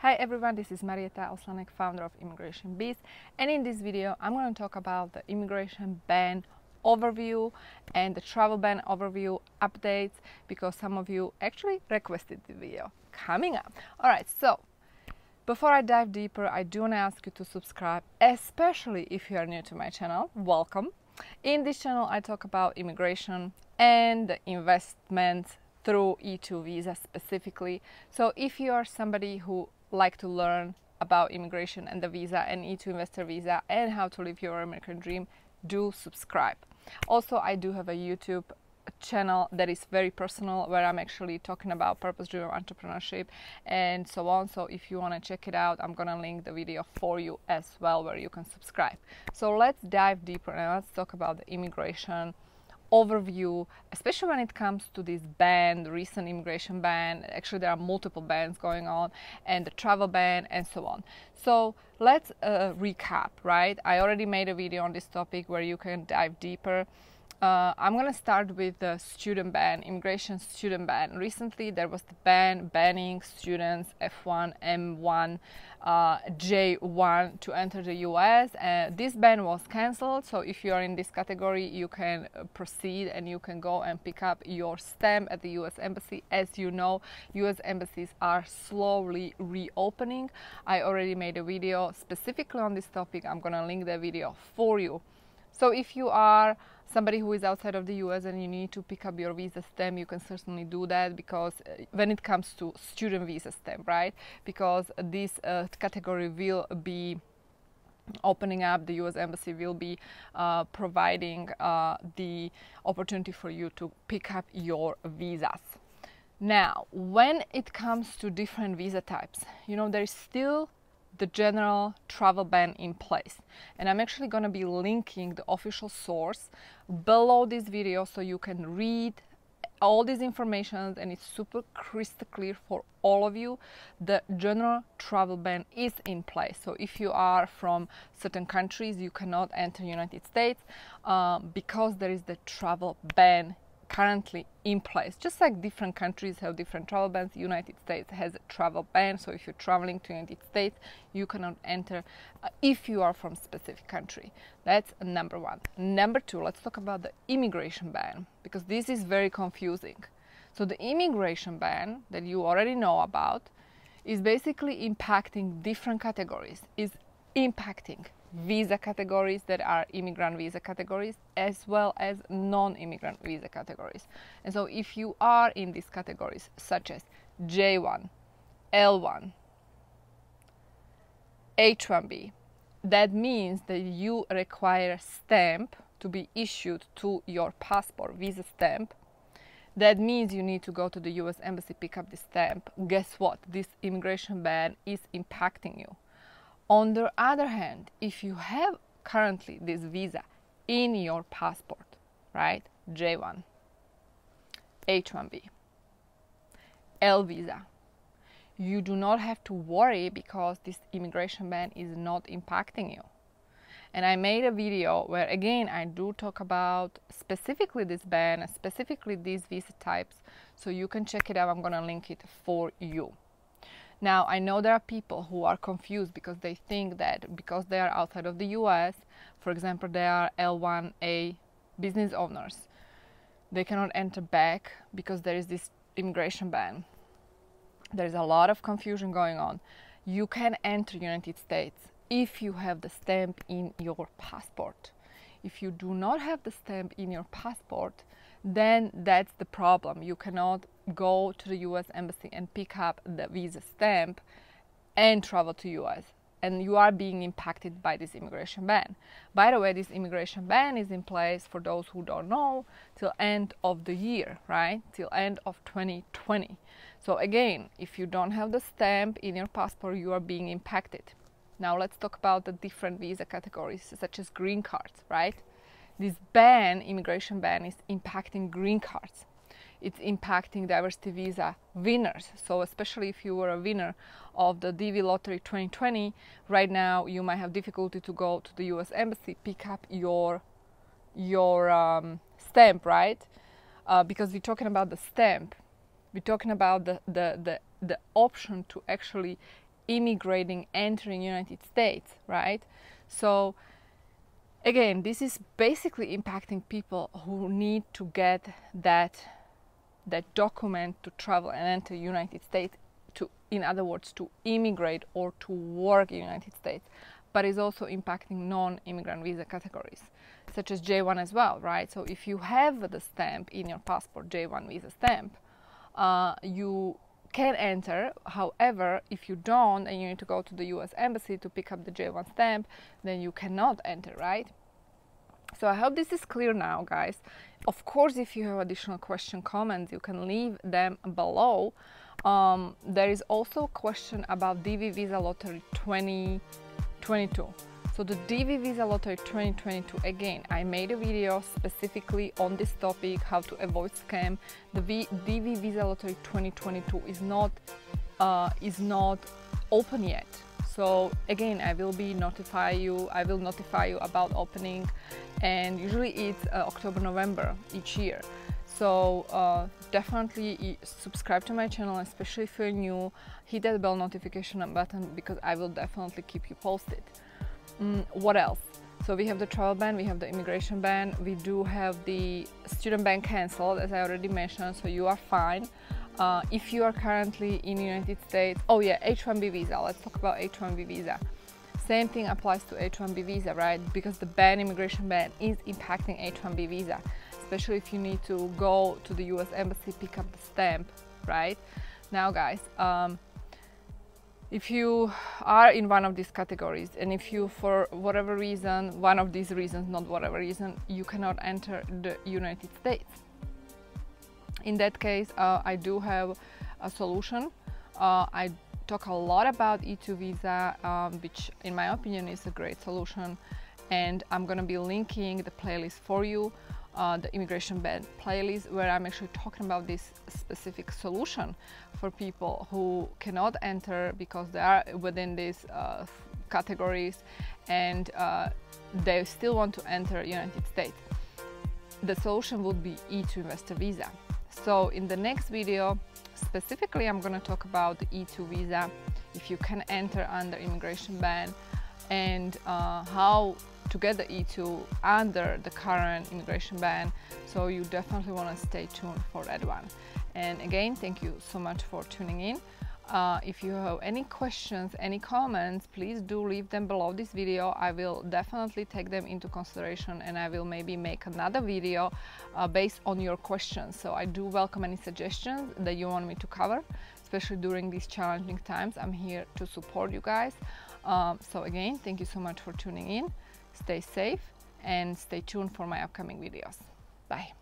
Hi everyone, this is Marieta Oslanek, founder of ImmigrationBiz, and in this video I'm going to talk about the immigration ban overview and the travel ban overview updates because some of you actually requested the video coming up. Alright, so before I dive deeper, I do want to ask you to subscribe, especially if you are new to my channel. Welcome. In this channel I talk about immigration and the investments through E2 visa specifically. So if you are somebody who like to learn about immigration and the visa and E2 investor visa and how to live your American dream, do subscribe. Also, I do have a YouTube channel that is very personal where I'm actually talking about purpose-driven entrepreneurship and so on. So if you want to check it out, I'm gonna link the video for you as well where you can subscribe. So let's dive deeper and let's talk about the immigration overview, especially when it comes to this ban, the recent immigration ban. Actually, there are multiple bans going on, and the travel ban and so on. So let's recap, right? I already made a video on this topic where you can dive deeper. I'm going to start with the student ban, immigration student ban. Recently, there was the ban banning students F1, M1, J1 to enter the US. This ban was cancelled, so if you are in this category, you can proceed and you can go and pick up your stamp at the US Embassy. As you know, US embassies are slowly reopening. I already made a video specifically on this topic. I'm going to link the video for you. So if you are somebody who is outside of the US and you need to pick up your visa stamp, you can certainly do that, because when it comes to student visa stamp, right? Because this category will be opening up, the US Embassy will be providing the opportunity for you to pick up your visas. Now, when it comes to different visa types, you know, there is still the general travel ban in place, and I'm actually going to be linking the official source below this video so you can read all these information and it's super crystal clear for all of you. The general travel ban is in place, so if you are from certain countries, you cannot enter United States because there is the travel ban currently in place. Just like different countries have different travel bans, United States has a travel ban, so if you're traveling to United States, you cannot enter if you are from a specific country. That's number one. Number two, let's talk about the immigration ban, because this is very confusing. So the immigration ban that you already know about is basically impacting different categories, is impacting visa categories that are immigrant visa categories as well as non-immigrant visa categories. And so if you are in these categories such as J1, L1, H1B, that means that you require a stamp to be issued to your passport, visa stamp. That means you need to go to the US Embassy, pick up the stamp. Guess what? This immigration ban is impacting you. On the other hand, if you have currently this visa in your passport, right, J1, H1B, L visa, you do not have to worry because this immigration ban is not impacting you. And I made a video where, again, I do talk about specifically this ban, specifically these visa types, so you can check it out. I'm going to link it for you. Now, I know there are people who are confused because they think that because they are outside of the US, for example, they are L1A business owners, they cannot enter back because there is this immigration ban. There is a lot of confusion going on. You can enter United States if you have the stamp in your passport. If you do not have the stamp in your passport, then that's the problem. You cannot go to the US Embassy and pick up the visa stamp and travel to US, and you are being impacted by this immigration ban. By the way, this immigration ban is in place, for those who don't know, till end of the year, right? Till end of 2020. So again, if you don't have the stamp in your passport, you are being impacted. Now let's talk about the different visa categories, such as green cards, right? This ban, immigration ban, is impacting green cards. It's impacting diversity visa winners. So especially if you were a winner of the DV Lottery 2020, right now you might have difficulty to go to the US Embassy, pick up your stamp, right? Because we're talking about the stamp. We're talking about the option to actually immigrating, entering United States, right? So again, this is basically impacting people who need to get that document to travel and enter United States, to, in other words, to immigrate or to work in United States. But it's also impacting non-immigrant visa categories, such as J1 as well, right? So if you have the stamp in your passport, J1 visa stamp, you can enter. However, if you don't and you need to go to the US Embassy to pick up the J1 stamp, then you cannot enter, right? So I hope this is clear now, guys. Of course, if you have additional comments, you can leave them below. There is also a question about DV Visa Lottery 2022. So the DV Visa Lottery 2022, again, I made a video specifically on this topic, how to avoid scam. The DV Visa Lottery 2022 is not open yet. So again, I will notify you about opening, and usually it's October, November each year. So definitely subscribe to my channel, especially if you're new. Hit that bell notification button, because I will definitely keep you posted. What else? So we have the travel ban, we have the immigration ban, we do have the student ban cancelled, as I already mentioned, so you are fine. If you are currently in the United States, oh yeah, H-1B visa, let's talk about H-1B visa. Same thing applies to H-1B visa, right? Because the immigration ban is impacting H-1B visa, especially if you need to go to the US Embassy, pick up the stamp, right? Now guys, if you are in one of these categories, and if you, for whatever reason, one of these reasons, not whatever reason, you cannot enter the United States, in that case, I do have a solution. I talk a lot about E2 visa, which in my opinion is a great solution, and I'm gonna be linking the playlist for you, the immigration ban playlist, where I'm actually talking about this specific solution for people who cannot enter because they are within these categories, and they still want to enter United States. The solution would be E2 investor visa. So in the next video, specifically, I'm going to talk about the E2 visa, if you can enter under immigration ban, and how to get the E2 under the current immigration ban. So you definitely want to stay tuned for that one. And again, thank you so much for tuning in. If you have any questions, any comments, please do leave them below this video. I will definitely take them into consideration, and I will maybe make another video based on your questions. So I do welcome any suggestions that you want me to cover, especially during these challenging times. I'm here to support you guys. So again, thank you so much for tuning in. Stay safe and stay tuned for my upcoming videos. Bye.